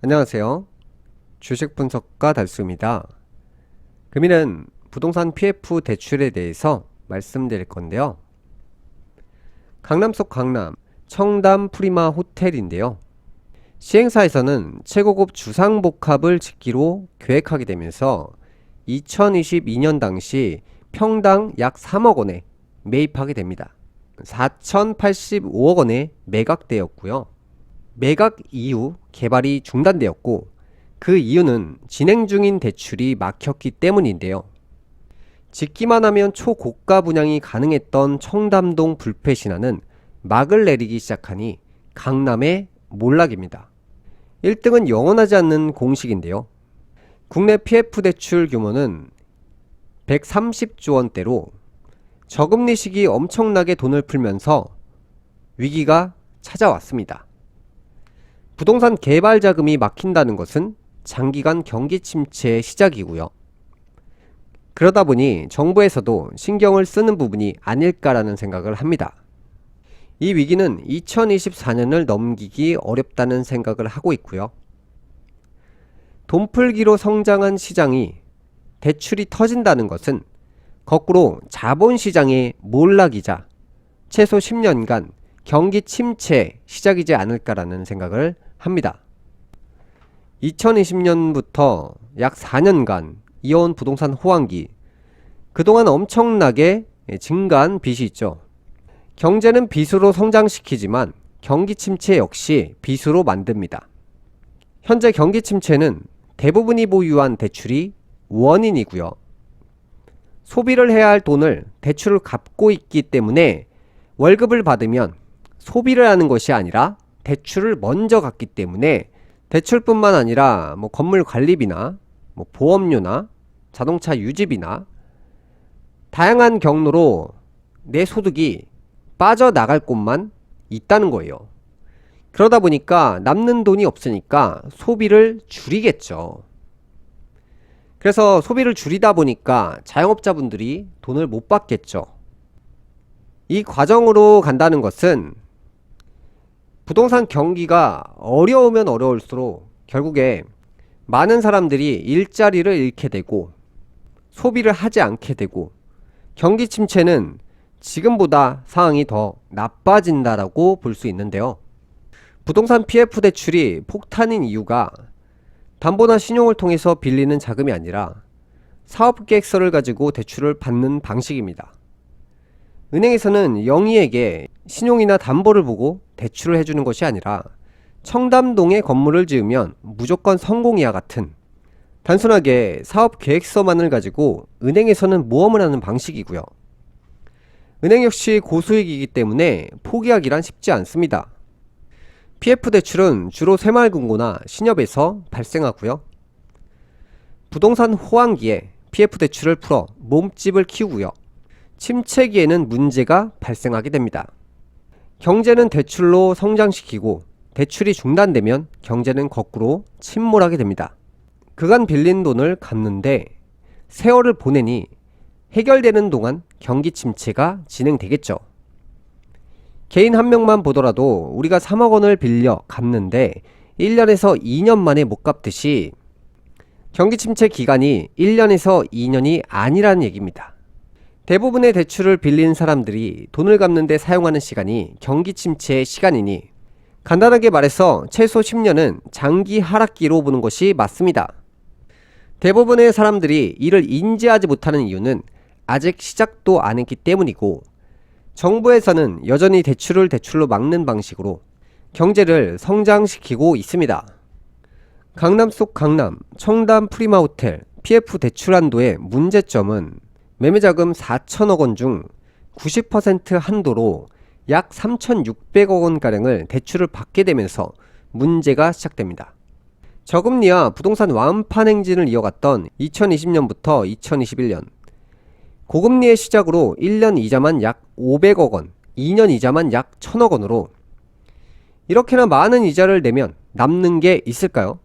안녕하세요. 주식 분석가 달수입니다. 금일은 부동산 PF 대출에 대해서 말씀드릴 건데요. 강남 속 강남 청담 프리마 호텔인데요. 시행사에서는 최고급 주상복합을 짓기로 계획하게 되면서 2022년 당시 평당 약 3억 원에 매입하게 됩니다. 4,085억 원에 매각되었고요. 매각 이후 개발이 중단되었고 그 이유는 진행 중인 대출이 막혔기 때문인데요. 짓기만 하면 초고가 분양이 가능했던 청담동 불패신화는 막을 내리기 시작하니 강남의 몰락입니다. 1등은 영원하지 않는 공식인데요. 국내 PF 대출 규모는 130조 원대로 저금리 시기 엄청나게 돈을 풀면서 위기가 찾아왔습니다. 부동산 개발 자금이 막힌다는 것은 장기간 경기 침체의 시작이고요. 그러다 보니 정부에서도 신경을 쓰는 부분이 아닐까라는 생각을 합니다. 이 위기는 2024년을 넘기기 어렵다는 생각을 하고 있고요. 돈풀기로 성장한 시장이 대출이 터진다는 것은 거꾸로 자본시장의 몰락이자 최소 10년간 경기 침체 시작이지 않을까라는 생각을 합니다. 2020년부터 약 4년간 이어온 부동산 호황기, 그동안 엄청나게 증가한 빚이 있죠. 경제는 빚으로 성장시키지만 경기 침체 역시 빚으로 만듭니다. 현재 경기 침체는 대부분이 보유한 대출이 원인이고요. 소비를 해야 할 돈을 대출을 갚고 있기 때문에 월급을 받으면 소비를 하는 것이 아니라 대출을 먼저 갚기 때문에 대출뿐만 아니라 건물 관리비나 보험료나 자동차 유지비나 다양한 경로로 내 소득이 빠져나갈 곳만 있다는 거예요. 그러다 보니까 남는 돈이 없으니까 소비를 줄이겠죠. 그래서 소비를 줄이다 보니까 자영업자분들이 돈을 못 받겠죠. 이 과정으로 간다는 것은 부동산 경기가 어려우면 어려울수록 결국에 많은 사람들이 일자리를 잃게 되고 소비를 하지 않게 되고 경기 침체는 지금보다 상황이 더 나빠진다라고 볼 수 있는데요. 부동산 PF 대출이 폭탄인 이유가 담보나 신용을 통해서 빌리는 자금이 아니라 사업계획서를 가지고 대출을 받는 방식입니다. 은행에서는 영희에게 신용이나 담보를 보고 대출을 해주는 것이 아니라 청담동에 건물을 지으면 무조건 성공이야 같은 단순하게 사업계획서만을 가지고 은행에서는 모험을 하는 방식이고요. 은행 역시 고수익이기 때문에 포기하기란 쉽지 않습니다. PF 대출은 주로 새마을금고나 신협에서 발생하고요. 부동산 호황기에 PF 대출을 풀어 몸집을 키우고요. 침체기에는 문제가 발생하게 됩니다. 경제는 대출로 성장시키고 대출이 중단되면 경제는 거꾸로 침몰하게 됩니다. 그간 빌린 돈을 갚는데 세월을 보내니 해결되는 동안 경기 침체가 진행되겠죠. 개인 한 명만 보더라도 우리가 3억 원을 빌려 갚는데 1년에서 2년 만에 못 갚듯이 경기 침체 기간이 1년에서 2년이 아니라는 얘기입니다. 대부분의 대출을 빌린 사람들이 돈을 갚는데 사용하는 시간이 경기 침체의 시간이니 간단하게 말해서 최소 10년은 장기 하락기로 보는 것이 맞습니다. 대부분의 사람들이 이를 인지하지 못하는 이유는 아직 시작도 안 했기 때문이고 정부에서는 여전히 대출을 대출로 막는 방식으로 경제를 성장시키고 있습니다. 강남 속 강남 청담 프리마 호텔 PF 대출 한도의 문제점은 매매자금 4천억 원 중 90% 한도로 약 3,600억 원가량을 대출을 받게 되면서 문제가 시작됩니다. 저금리와 부동산 완판 행진을 이어갔던 2020년부터 2021년 고금리의 시작으로 1년 이자만 약 500억 원, 2년 이자만 약 1,000억 원으로 이렇게나 많은 이자를 내면 남는 게 있을까요?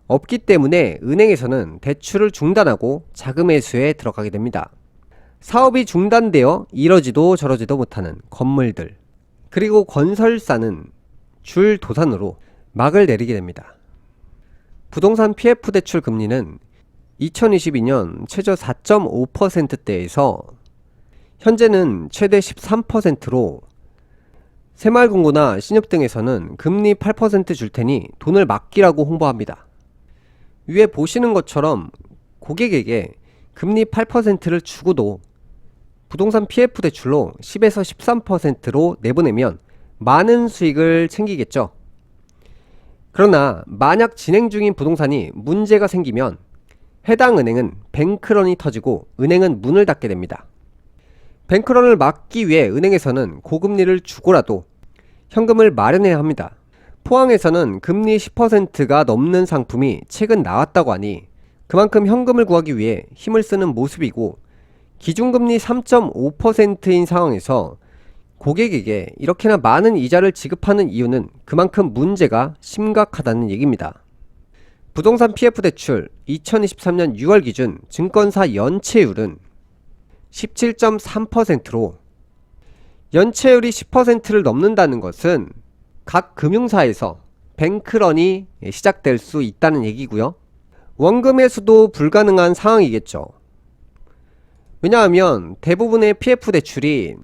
없기 때문에 은행에서는 대출을 중단하고 자금 회수에 들어가게 됩니다. 사업이 중단되어 이러지도 저러지도 못하는 건물들, 그리고 건설사는 줄 도산으로 막을 내리게 됩니다. 부동산 PF 대출 금리는 2022년 최저 4.5%대에서 현재는 최대 13%로 새마을금고나 신협 등에서는 금리 8% 줄 테니 돈을 맡기라고 홍보합니다. 위에 보시는 것처럼 고객에게 금리 8%를 주고도 부동산 PF 대출로 10에서 13%로 내보내면 많은 수익을 챙기겠죠. 그러나 만약 진행 중인 부동산이 문제가 생기면 해당 은행은 뱅크런이 터지고 은행은 문을 닫게 됩니다. 뱅크런을 막기 위해 은행에서는 고금리를 주고라도 현금을 마련해야 합니다. 포항에서는 금리 10%가 넘는 상품이 최근 나왔다고 하니 그만큼 현금을 구하기 위해 힘을 쓰는 모습이고, 기준금리 3.5%인 상황에서 고객에게 이렇게나 많은 이자를 지급하는 이유는 그만큼 문제가 심각하다는 얘기입니다. 부동산 PF 대출 2023년 6월 기준 증권사 연체율은 17.3%로 연체율이 10%를 넘는다는 것은 각 금융사에서 뱅크런이 시작될 수 있다는 얘기고요. 원금 회수도 불가능한 상황이겠죠. 왜냐하면 대부분의 PF 대출이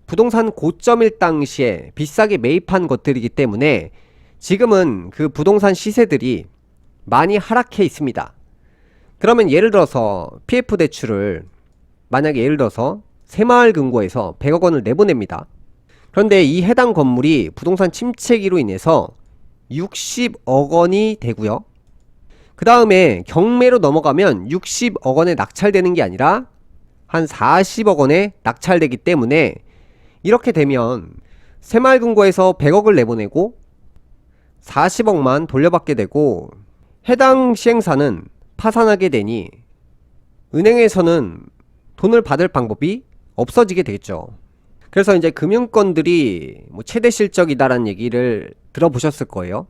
부동산 고점일 당시에 비싸게 매입한 것들이기 때문에 지금은 그 부동산 시세들이 많이 하락해 있습니다. 그러면 예를 들어서 PF 대출을 만약에 예를 들어서 새마을금고에서 100억 원을 내보냅니다. 그런데 이 해당 건물이 부동산 침체기로 인해서 60억 원이 되고요. 그 다음에 경매로 넘어가면 60억 원에 낙찰되는 게 아니라 한 40억 원에 낙찰되기 때문에 이렇게 되면 새마을금고에서 100억을 내보내고 40억만 돌려받게 되고 해당 시행사는 파산하게 되니 은행에서는 돈을 받을 방법이 없어지게 되겠죠. 그래서 이제 금융권들이 최대 실적이다라는 얘기를 들어보셨을 거예요.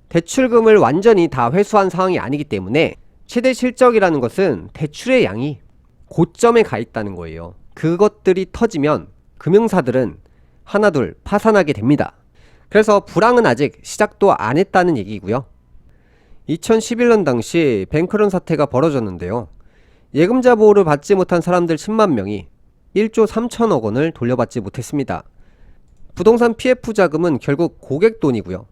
대출금을 완전히 다 회수한 상황이 아니기 때문에 최대 실적이라는 것은 대출의 양이 고점에 가 있다는 거예요. 그것들이 터지면 금융사들은 하나둘 파산하게 됩니다. 그래서 불황은 아직 시작도 안 했다는 얘기고요. 2011년 당시 뱅크런 사태가 벌어졌는데요. 예금자 보호를 받지 못한 사람들 10만 명이 1조 3천억 원을 돌려받지 못했습니다. 부동산 PF 자금은 결국 고객 돈이고요.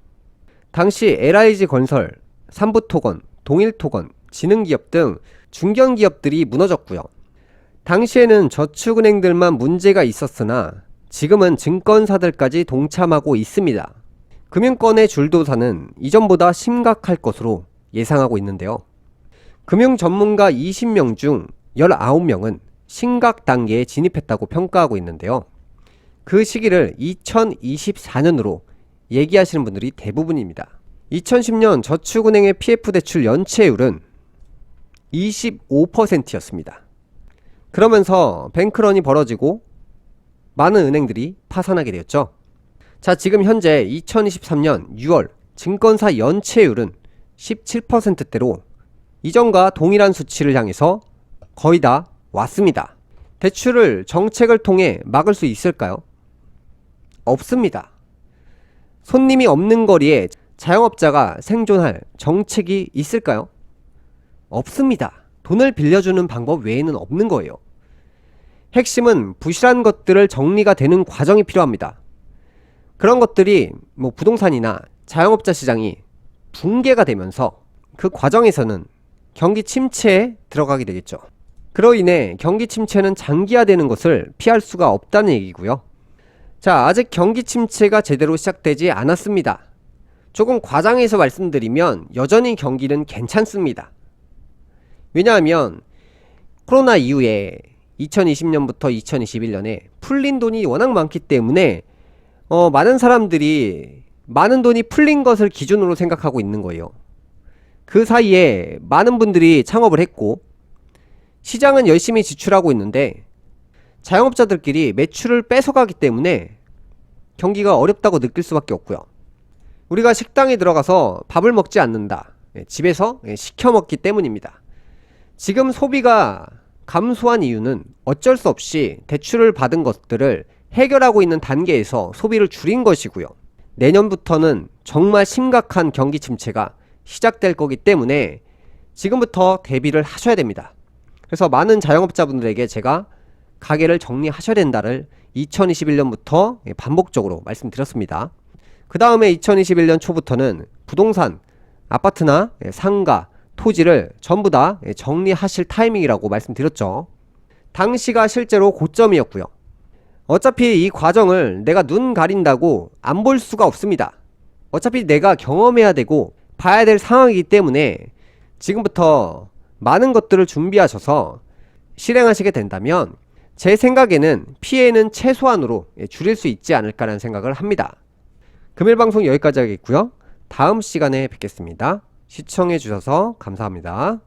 당시 LIG 건설, 삼부토건, 동일토건, 지능기업 등 중견기업들이 무너졌고요. 당시에는 저축은행들만 문제가 있었으나 지금은 증권사들까지 동참하고 있습니다. 금융권의 줄도사는 이전보다 심각할 것으로 예상하고 있는데요. 금융 전문가 20명 중 19명은 심각 단계에 진입했다고 평가하고 있는데요. 그 시기를 2024년으로 얘기하시는 분들이 대부분입니다. 2010년 저축은행의 PF 대출 연체율은 25%였습니다. 그러면서 뱅크런이 벌어지고 많은 은행들이 파산하게 되었죠. 자, 지금 현재 2023년 6월 증권사 연체율은 17%대로 이전과 동일한 수치를 향해서 거의 다 왔습니다. 대출을 정책을 통해 막을 수 있을까요? 없습니다. 손님이 없는 거리에 자영업자가 생존할 정책이 있을까요? 없습니다. 돈을 빌려주는 방법 외에는 없는 거예요. 핵심은 부실한 것들을 정리가 되는 과정이 필요합니다. 그런 것들이 부동산이나 자영업자 시장이 붕괴가 되면서 그 과정에서는 경기 침체에 들어가게 되겠죠. 그로 인해 경기 침체는 장기화되는 것을 피할 수가 없다는 얘기고요. 자, 아직 경기 침체가 제대로 시작되지 않았습니다. 조금 과장해서 말씀드리면 여전히 경기는 괜찮습니다. 왜냐하면 코로나 이후에 2020년부터 2021년에 풀린 돈이 워낙 많기 때문에 많은 사람들이 많은 돈이 풀린 것을 기준으로 생각하고 있는 거예요. 그 사이에 많은 분들이 창업을 했고 시장은 열심히 지출하고 있는데 자영업자들끼리 매출을 뺏어가기 때문에 경기가 어렵다고 느낄 수밖에 없고요. 우리가 식당에 들어가서 밥을 먹지 않는다. 집에서 시켜 먹기 때문입니다. 지금 소비가 감소한 이유는 어쩔 수 없이 대출을 받은 것들을 해결하고 있는 단계에서 소비를 줄인 것이고요. 내년부터는 정말 심각한 경기 침체가 시작될 거기 때문에 지금부터 대비를 하셔야 됩니다. 그래서 많은 자영업자분들에게 제가 가게를 정리하셔야 된다를 2021년부터 반복적으로 말씀드렸습니다. 그 다음에 2021년 초부터는 부동산, 아파트나 상가, 토지를 전부 다 정리하실 타이밍이라고 말씀드렸죠. 당시가 실제로 고점이었고요. 어차피 이 과정을 내가 눈 가린다고 안 볼 수가 없습니다. 어차피 내가 경험해야 되고 봐야 될 상황이기 때문에 지금부터 많은 것들을 준비하셔서 실행하시게 된다면 제 생각에는 피해는 최소한으로 줄일 수 있지 않을까라는 생각을 합니다. 금일 방송 여기까지 하겠고요. 다음 시간에 뵙겠습니다. 시청해 주셔서 감사합니다.